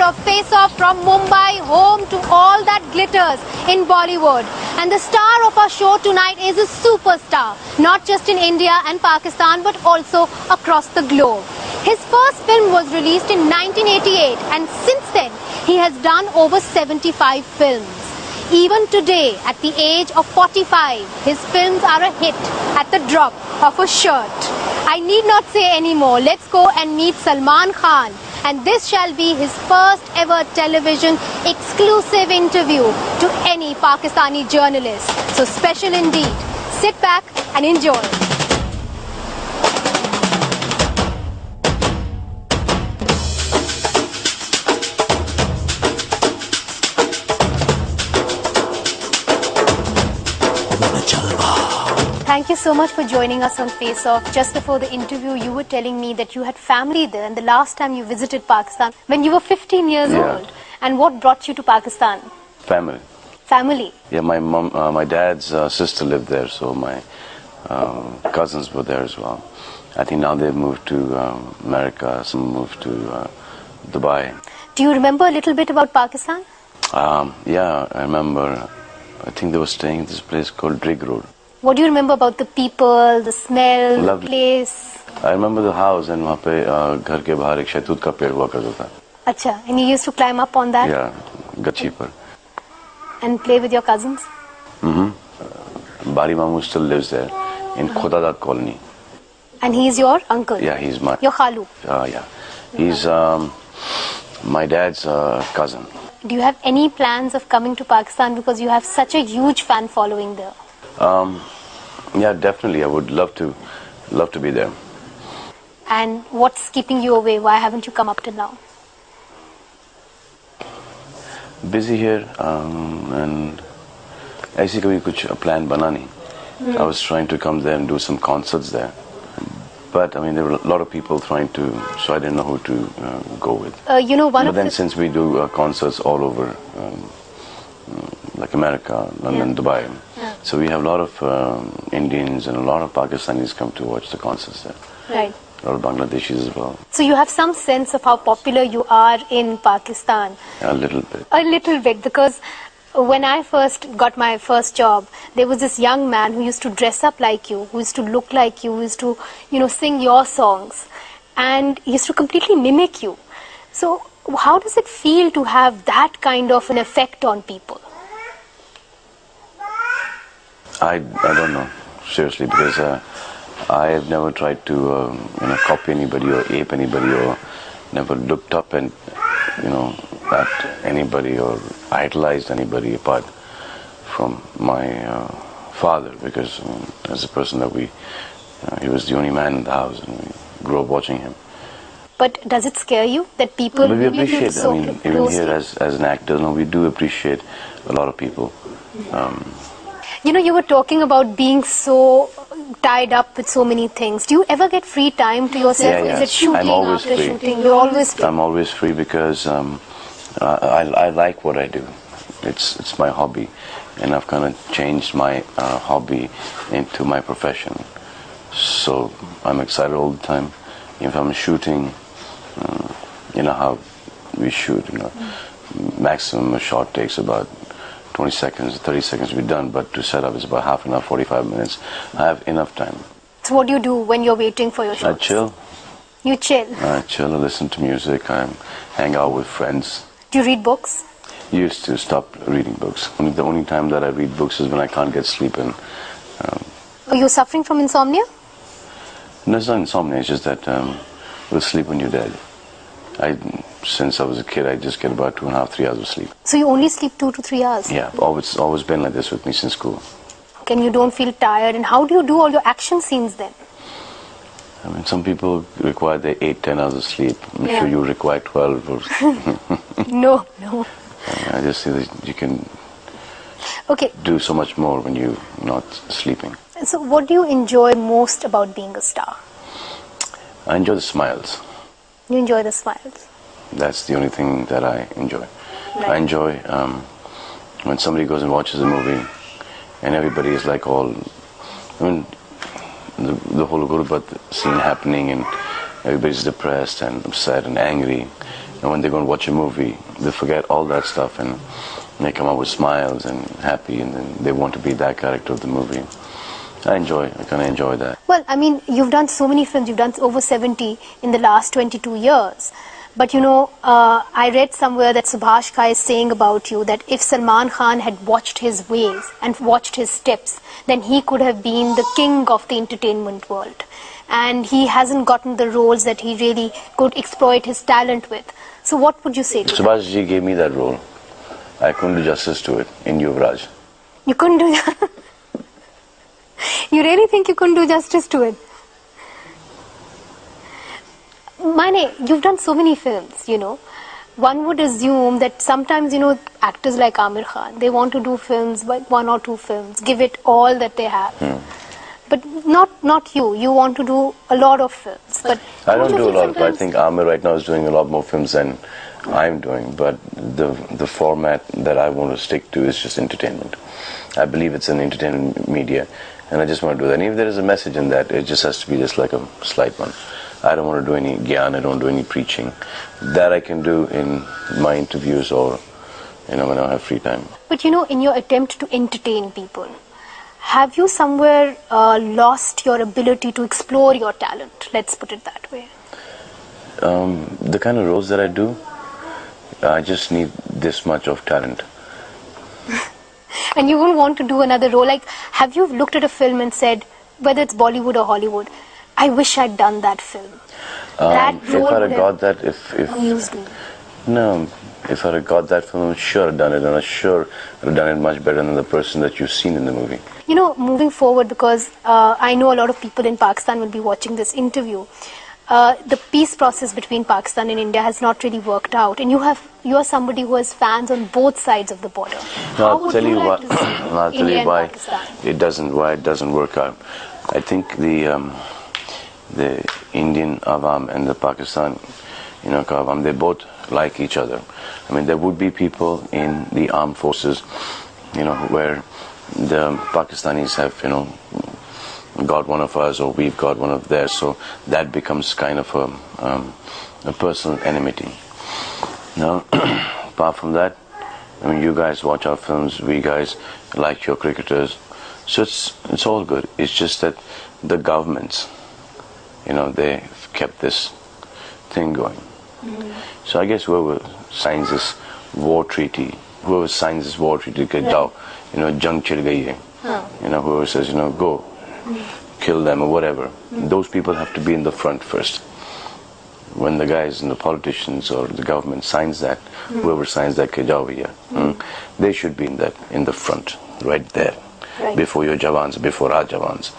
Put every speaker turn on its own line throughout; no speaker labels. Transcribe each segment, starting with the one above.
of Face Off from Mumbai, home to all that glitters in Bollywood. And the star of our show tonight is a superstar, not just in India and Pakistan, but also across the globe. His first film was released in 1988, and since then, he has done over 75 films. Even today, at the age of 45, his films are a hit at the drop of a shirt. I need not say any more. Let's go and meet Salman Khan. And this shall be his first ever television exclusive interview to any Pakistani journalist. So special indeed. Sit back and enjoy. Thank you so much for joining us on Face Off. Just before the interview, you were telling me that you had family there, and the last time you visited Pakistan when you were 15 years old. And what brought you to Pakistan?
Family.
Family?
Yeah, my dad's sister lived there, so my cousins were there as well. I think now they've moved to America, some moved to Dubai.
Do you remember a little bit about Pakistan?
Yeah, I remember. I think they were staying at this place called Drigg Road.
What do you remember about the people, the smell,
Lovely.
the place?
I remember the house, and वहाँ पे घर के बाहर एक शहतूत का पेड़ हुआ करता था.
Acha, and you used to climb up on that?
Yeah, गच्छी पर.
And play with your cousins?
Bari Mamu still lives there in Khodadat colony.
And he's your uncle?
Yeah, he's my.
Your khalu?
Yeah, he's my dad's cousin.
Do you have any plans of coming to Pakistan because you have such a huge fan following there?
Yeah, definitely. I would love to be there.
And what's keeping you away? Why haven't you come up till now?
Busy here, and ऐसी कोई कुछ plan बना नहीं. I was trying to come there and do some concerts there, but I mean there were a lot of people trying to, so I didn't know who to go with.
But
then since we do concerts all over, like America, London, Dubai. So we have a lot of Indians and a lot of Pakistanis come to watch the concerts there.
Right.
A lot of Bangladeshis as well.
So you have some sense of how popular you are in Pakistan?
A little bit.
A little bit, because when I first got my first job, there was this young man who used to dress up like you, who used to look like you, who used to, sing your songs, and he used to completely mimic you. So how does it feel to have that kind of an effect on people?
I don't know, seriously, because I have never tried to copy anybody or ape anybody, or never looked up and at anybody or idolized anybody apart from my father, because as a person that he was the only man in the house, and we grew up watching him.
But does it scare you that people
we appreciate
so
even
closely?
here as an actor, we do appreciate a lot of people.
You were talking about being so tied up with so many things. Do you ever get free time to yourself?
Yeah.
Is it shooting
I'm always
after
free.
shooting? You're always free.
I'm always free because I like what I do. It's my hobby, and I've kind of changed my hobby into my profession. So I'm excited all the time. If I'm shooting, you know how we shoot, maximum a shot takes about 20 seconds, 30 seconds to be done, but to set up is about half an hour, 45 minutes. I have enough time.
So what do you do when you're waiting for your shots?
I chill.
You chill?
I chill, I listen to music, I hang out with friends.
Do you read books?
Used to stop reading books. The only time that I read books is when I can't get sleep. And
Are you suffering from insomnia?
no, it's not insomnia, it's just that you'll sleep when you're dead. Since I was a kid, I just get about 2.5, 3 hours of sleep.
So you only sleep 2 to 3 hours?
Yeah, always been like this with me since school.
And you don't feel tired, and how do you do all your action scenes then?
I mean, some people require their 8, 10 hours of sleep. I'm sure you require 12. Or
No.
I just say that you can do so much more when you're not sleeping.
So what do you enjoy most about being a star?
I enjoy the smiles.
You enjoy the smiles?
That's the only thing that I enjoy.
Right.
I enjoy when somebody goes and watches a movie and everybody is like all, I mean, the whole Gurbat scene happening and everybody's depressed and upset and angry, And when they go and watch a movie, they forget all that stuff and they come up with smiles and happy, and then they want to be that character of the movie. I kind of enjoy that.
Well, I mean, you've done so many films. You've done over 70 in the last 22 years. But you know, I read somewhere that Subhash Ghai is saying about you that if Salman Khan had watched his ways and watched his steps, then he could have been the king of the entertainment world. And he hasn't gotten the roles that he really could exploit his talent with. So what would you say to that?
Subhash ji gave me that role. I couldn't do justice to it in Yuvraj.
You couldn't do that? You really think you couldn't do justice to it? Mane, you've done so many films, you know. One would assume that sometimes, you know, actors like Amir Khan, they want to do films, like 1 or 2 films, give it all that they have. But not you. You want to do a lot of films. But
I don't do a lot. But I think Amir right now is doing a lot more films than I'm doing. But the format that I want to stick to is just entertainment. I believe it's an entertainment media, and I just want to do that. And if there is a message in that, it just has to be just like a slight one. I don't want to do any gyan. I don't do any preaching. That I can do in my interviews or, you know, when I have free time.
But you know, in your attempt to entertain people, have you somewhere lost your ability to explore your talent? Let's put it that way.
The kind of roles that I do, I just need this much of talent.
And you wouldn't want to do another role? Like, have you looked at a film and said, whether it's Bollywood or Hollywood, I wish I'd done that film?
If I'd have got that,
amused me.
No, if I'd have got that film, I'm sure I'd done it, and I'm sure I'd have done it much better than the person that you've seen in the movie.
You know, moving forward, because I know a lot of people in Pakistan will be watching this interview, the peace process between Pakistan and India has not really worked out, and you are somebody who has fans on both sides of the border.
I'll tell you why it doesn't work out. I think the Indian Awam and the Pakistan, you know, Awam, they both like each other. I mean, there would be people in the armed forces, you know, where the Pakistanis have, you know, got one of us or we've got one of theirs, so that becomes kind of a personal enmity. Now, apart from that, I mean, you guys watch our films, we guys like your cricketers, so it's all good. It's just that the governments, you know, they've kept this thing going. So I guess whoever signs this war treaty, you know, jung chid gayi hai, you know, whoever says, you know, go, kill them or whatever, those people have to be in the front first. When the guys and the politicians or the government signs that, whoever signs that, they should be in the front, right there, before your Jawans, before our Jawans.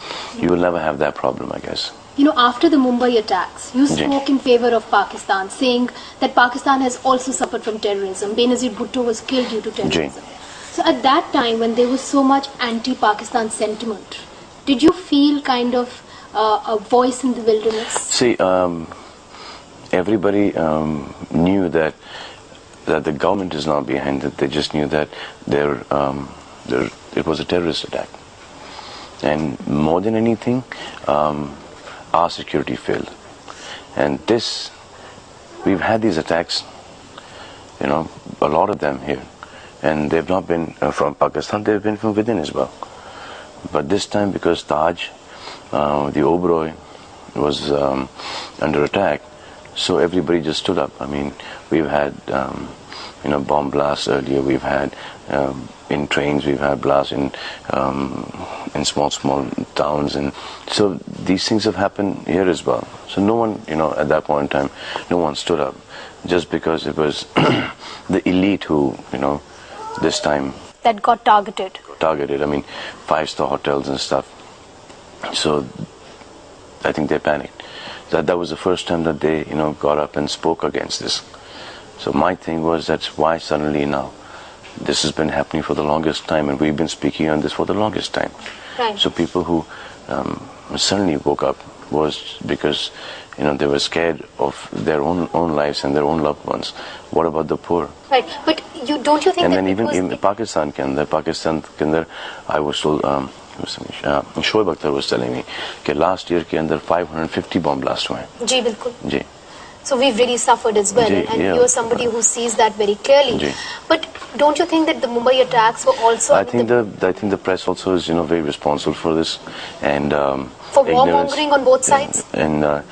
You will never have that problem, I guess.
You know, after the Mumbai attacks, you spoke in favor of Pakistan, saying that Pakistan has also suffered from terrorism. Benazir Bhutto was killed due to terrorism. So at that time, when there was so much anti-Pakistan sentiment, did you feel kind of a voice in the wilderness?
See, everybody knew that the government is not behind it. They just knew that it was a terrorist attack. And more than anything, our security failed. And we've had these attacks, you know, a lot of them here. And they've not been from Pakistan, they've been from within as well. But this time, because Taj, the Oberoi, was under attack, so everybody just stood up. I mean, we've had, you know, bomb blasts earlier. We've had in trains. We've had blasts in small towns, and so these things have happened here as well. So no one, you know, at that point in time, no one stood up, just because it was the elite who, you know, this time
that got targeted.
I mean, 5-star hotels and stuff. So I think they panicked. That was the first time that they, you know, got up and spoke against this. So my thing was, that's why suddenly now this has been happening for the longest time, and we've been speaking on this for the longest time.
Right.
So people who suddenly woke up was because, you know, they were scared of their own lives and their own loved ones. What about the poor?
Right, but don't you think
and
that
then even in Pakistan ke andar, I was told, Shoaib Akhtar was telling me that last year ke andar 550 bomb blasts हुए हैं.
जी बिल्कुल.
जी.
So we've really suffered as well,
Ji,
and
yeah.
you're somebody who sees that very clearly.
Ji.
But don't you think that the Mumbai attacks were also...
I think the press also is, very responsible for this, and
for warmongering on both sides?
And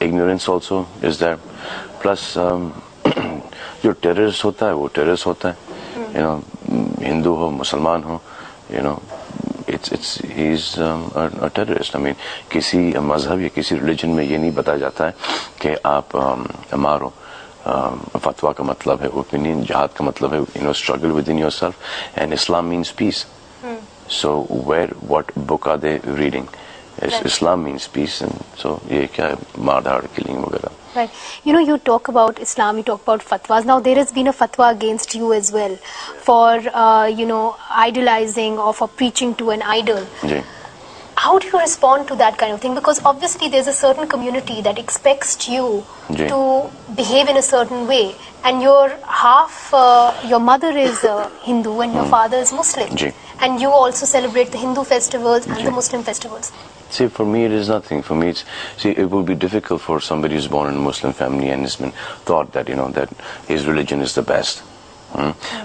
ignorance also is there. Plus, जो terrorist होता है वो terrorist होता है, Hindu हो, Musliman हो, he's a terrorist. I mean, किसी मजहब या किसी religion में ये नहीं बताया जाता है कि आप मारो. फतवा का मतलब है opinion, jihad का मतलब है struggle within yourself, and Islam means peace. So what book are they reading? Right. Islam means peace, and so ये क्या है मार-धाड़, killing वगैरह.
Right. You talk about Islam, you talk about fatwas. Now there has been a fatwa against you as well for, idolizing or for preaching to an idol.
Ji.
How do you respond to that kind of thing? Because obviously there's a certain community that expects you
ji.
to behave in a certain way, and your mother is Hindu and your father is Muslim.
Ji.
And you also celebrate the Hindu festivals and
ji.
the Muslim festivals.
See, for me it is nothing. For me it would be difficult for somebody who's born in a Muslim family and has been taught that, that his religion is the best.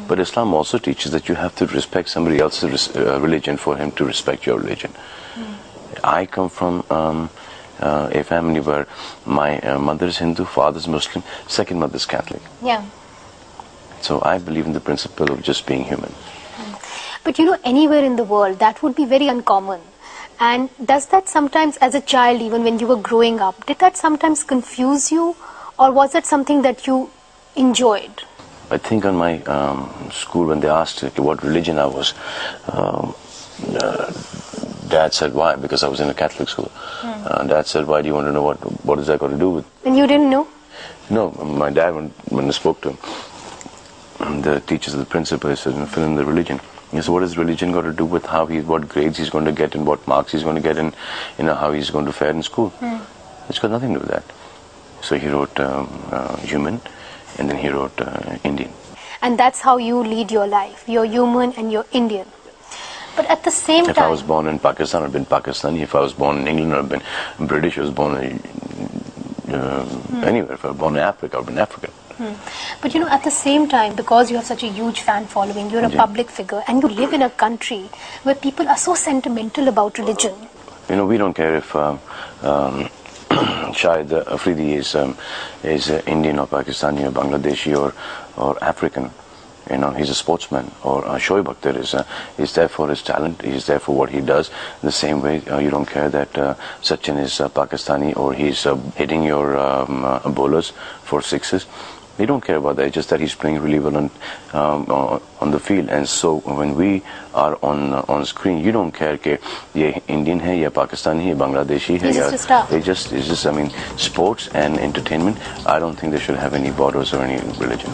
But Islam also teaches that you have to respect somebody else's religion for him to respect your religion. I come from a family where my mother is Hindu, father is Muslim, second mother is Catholic.
Yeah.
So I believe in the principle of just being human.
But anywhere in the world, that would be very uncommon. And does that sometimes, as a child, even when you were growing up, did that sometimes confuse you? Or was it something that you enjoyed?
I think on my school, when they asked what religion I was, Dad said, why? Because I was in a Catholic school. Dad said, why do you want to know what is that got to do with?
And you didn't know?
No, my dad, when I spoke to him, the teachers, the principal, he said, fill in the religion. He said, what has religion got to do with what grades he's going to get and what marks he's going to get and how he's going to fare in school? It's got nothing to do with that. So he wrote human, and then he wrote Indian.
And that's how you lead your life. You're human and you're Indian. But at the same time...
If I was born in Pakistan, I'd been Pakistani. If I was born in England, I'd been British. I was born anywhere. If I was born in Africa, I'd been African.
But at the same time, because you have such a huge fan following, you're a public figure, and you live in a country where people are so sentimental about religion.
We don't care if Shahid Afridi is Indian or Pakistani or Bangladeshi or African. He's a sportsman. Or Shoaib Akhtar is there for his talent. He's there for what he does. The same way you don't care that Sachin is Pakistani or he's hitting your bowlers for sixes. We don't care about that. It's just that he's playing really well on the field. And so when we are on screen, you don't care that ye Indian hai, ya Pakistani hai, Bangladeshi hai.
He's just a star.
It's just sports and entertainment. I don't think they should have any borders or any religion.